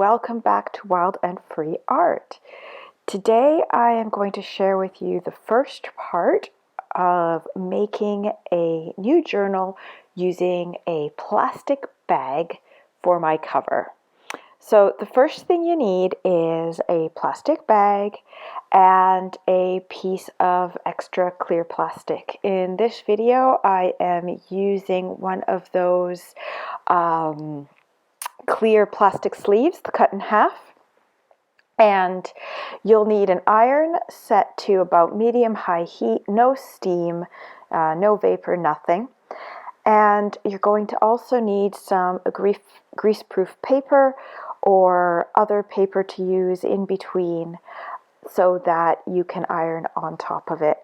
welcome back to Wild and Free Art. Today I am going to share with you the first part of making a new journal using a plastic bag for my cover. So the first thing you need is a plastic bag and a piece of extra clear plastic. In this video I am using one of those clear plastic sleeves, cut in half, and you'll need an iron set to about medium-high heat, no steam, no vapor, nothing. And you're going to also need some greaseproof paper or other paper to use in between so that you can iron on top of it.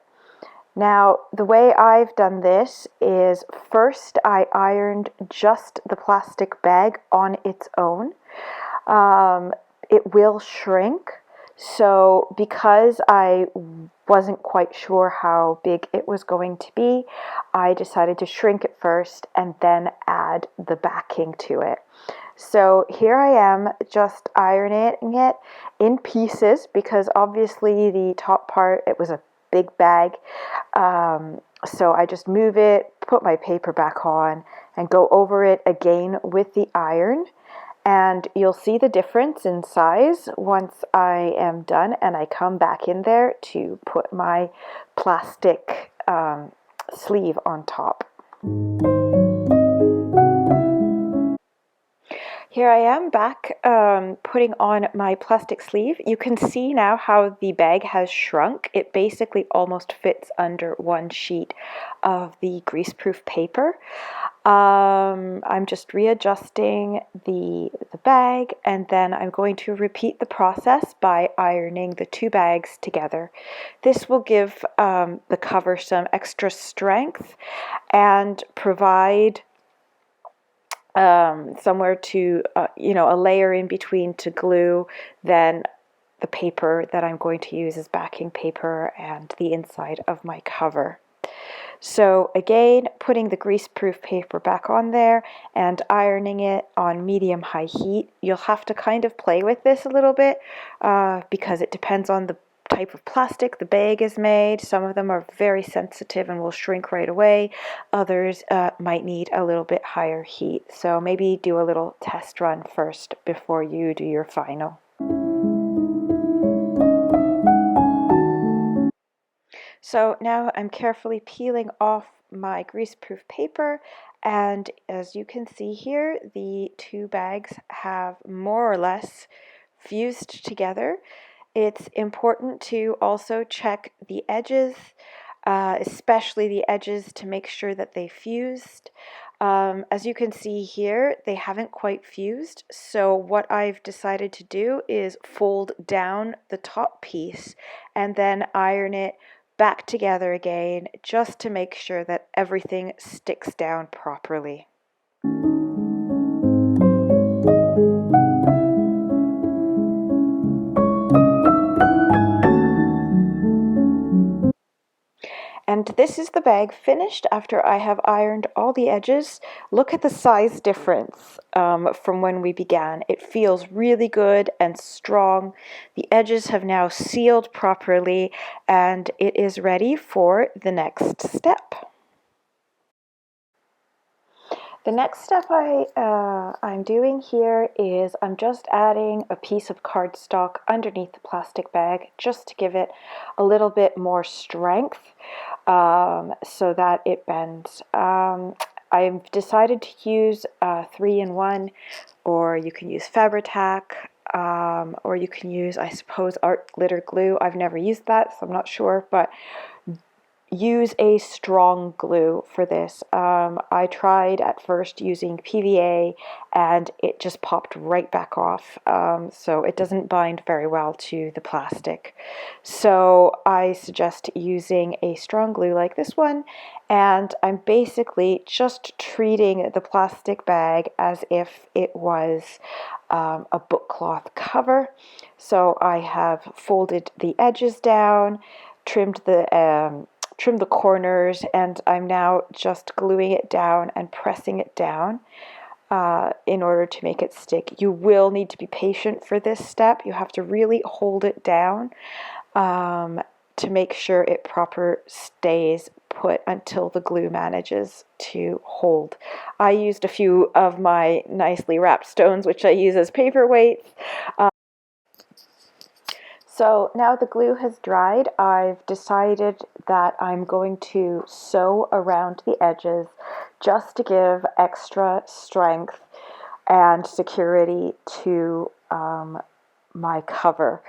Now, the way I've done this is first I ironed just the plastic bag on its own. It will shrink, so because I wasn't quite sure how big it was going to be, I decided to shrink it first and then add the backing to it. So here I am just ironing it in pieces because obviously the top part, it was a big bag, so I just move it, put my paper back on, and go over it again with the iron, and you'll see the difference in size once I am done and I come back in there to put my plastic sleeve on top. Here I am back putting on my plastic sleeve. You can see now how the bag has shrunk. It basically almost fits under one sheet of the greaseproof paper. I'm just readjusting the bag, and then I'm going to repeat the process by ironing the two bags together. This will give the cover some extra strength and provide somewhere to, a layer in between to glue then the paper that I'm going to use as backing paper and the inside of my cover. So again, putting the greaseproof paper back on there and ironing it on medium-high heat. You'll have to kind of play with this a little bit because it depends on the type of plastic the bag is made. Some of them are very sensitive and will shrink right away. Others might need a little bit higher heat. So maybe do a little test run first before you do your final. So now I'm carefully peeling off my greaseproof paper, and as you can see here, the two bags have more or less fused together. It's important to also check the edges, especially the edges, to make sure that they fused. As you can see here, they haven't quite fused, so what I've decided to do is fold down the top piece and then iron it back together again, just to make sure that everything sticks down properly. And this is the bag finished after I have ironed all the edges. Look at the size difference from when we began. It feels really good and strong. The edges have now sealed properly, and it is ready for the next step. The next step I'm doing here is I'm just adding a piece of cardstock underneath the plastic bag just to give it a little bit more strength so that it bends. I've decided to use 3-in-1, or you can use Fabri-Tac, or you can use, I suppose, art glitter glue. I've never used that, so I'm not sure, but use a strong glue for this. I tried at first using PVA and it just popped right back off, so it doesn't bind very well to the plastic. So I suggest using a strong glue like this one, and I'm basically just treating the plastic bag as if it was a book cloth cover. So I have folded the edges down, trimmed the corners, and I'm now just gluing it down and pressing it down. in order to make it stick. You will need to be patient for this step. You have to really hold it down to make sure it proper stays put until the glue manages to hold. I used a few of my nicely wrapped stones, which I use as paperweights. So now the glue has dried, I've decided that I'm going to sew around the edges just to give extra strength and security to my cover.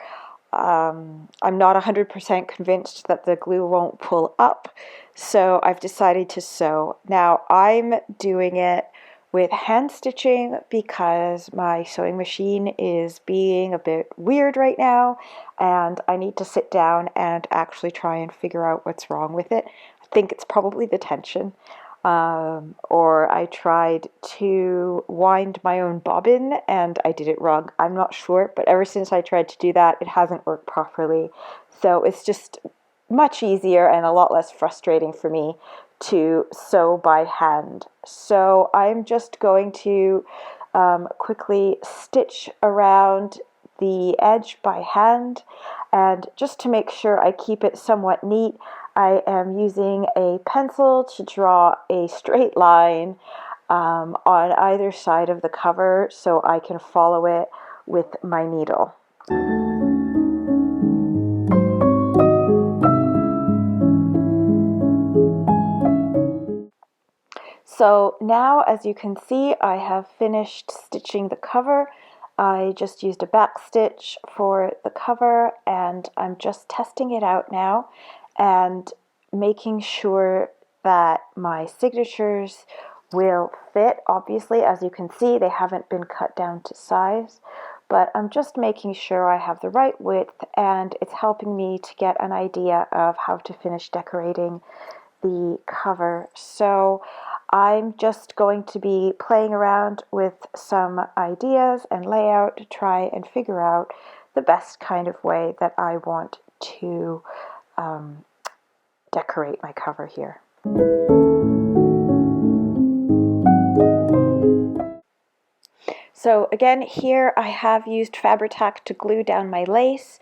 I'm not 100% convinced that the glue won't pull up, so I've decided to sew. Now I'm doing it with hand stitching because my sewing machine is being a bit weird right now and I need to sit down and actually try and figure out what's wrong with it. I think it's probably the tension. Or I tried to wind my own bobbin and I did it wrong. I'm not sure, but ever since I tried to do that, it hasn't worked properly. So it's just much easier and a lot less frustrating for me to sew by hand. So I'm just going to quickly stitch around the edge by hand, and just to make sure I keep it somewhat neat, I am using a pencil to draw a straight line on either side of the cover so I can follow it with my needle. So now, as you can see, I have finished stitching the cover. I just used a back stitch for the cover and I'm just testing it out now and making sure that my signatures will fit. Obviously, as you can see, they haven't been cut down to size, but I'm just making sure I have the right width, and it's helping me to get an idea of how to finish decorating the cover. So I'm just going to be playing around with some ideas and layout to try and figure out the best kind of way that I want to decorate my cover here. So again, here I have used Fabri-Tac to glue down my lace,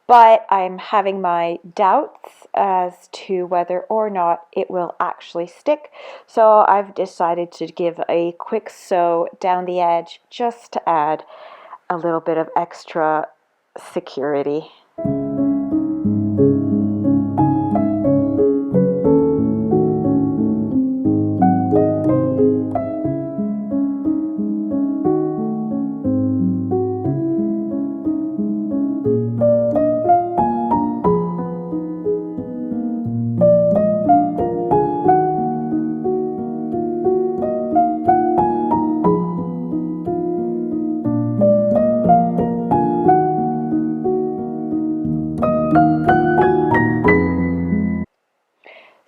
but I'm having my doubts as to whether or not it will actually stick. So I've decided to give a quick sew down the edge just to add a little bit of extra security.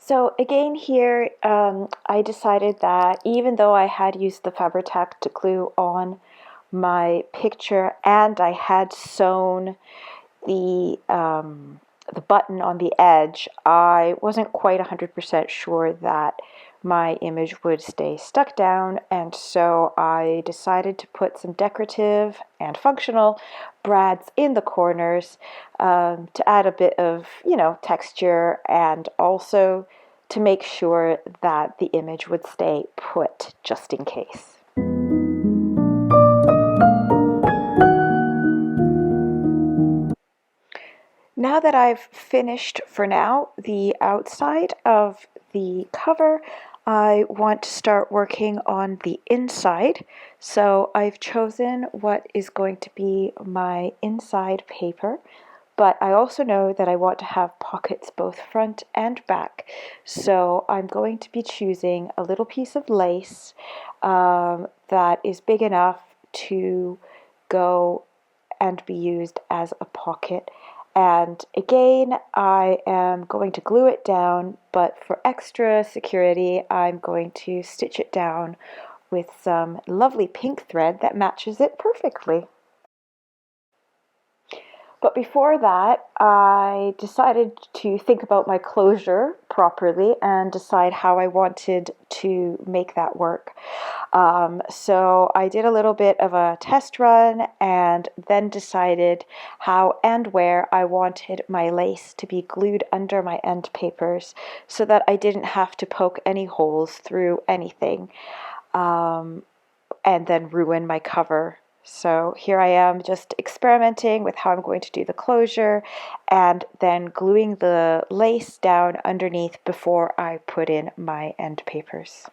So again here, I decided that even though I had used the Fabri-Tac to glue on my picture and I had sewn the button on the edge, I wasn't quite 100% sure that my image would stay stuck down, and so I decided to put some decorative and functional brads in the corners to add a bit of, texture, and also to make sure that the image would stay put just in case. Now that I've finished, for now, the outside of the cover, I want to start working on the inside. So I've chosen what is going to be my inside paper, but I also know that I want to have pockets both front and back. So I'm going to be choosing a little piece of lace that is big enough to go and be used as a pocket. And again, I am going to glue it down, but for extra security, I'm going to stitch it down with some lovely pink thread that matches it perfectly. But before that, I decided to think about my closure properly and decide how I wanted to make that work. So I did a little bit of a test run and then decided how and where I wanted my lace to be glued under my end papers so that I didn't have to poke any holes through anything and then ruin my cover. So here I am just experimenting with how I'm going to do the closure and then gluing the lace down underneath before I put in my end papers.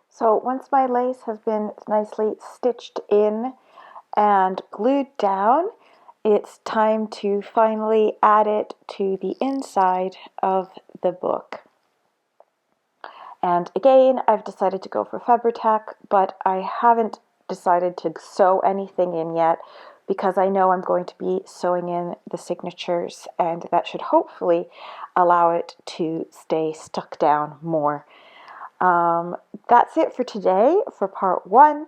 So once my lace has been nicely stitched in and glued down, it's time to finally add it to the inside of the book. And again, I've decided to go for Fabri-Tac, but I haven't decided to sew anything in yet because I know I'm going to be sewing in the signatures, and that should hopefully allow it to stay stuck down more. That's it for today for part 1.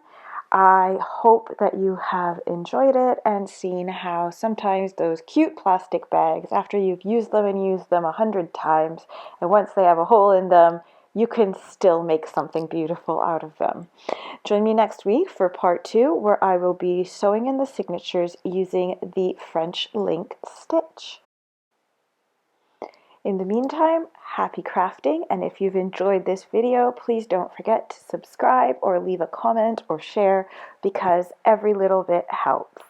I hope that you have enjoyed it and seen how sometimes those cute plastic bags, after you've used them and used them 100 times, and once they have a hole in them, you can still make something beautiful out of them. Join me next week for part 2, where I will be sewing in the signatures using the French link stitch. In the meantime, happy crafting, and if you've enjoyed this video, please don't forget to subscribe or leave a comment or share because every little bit helps.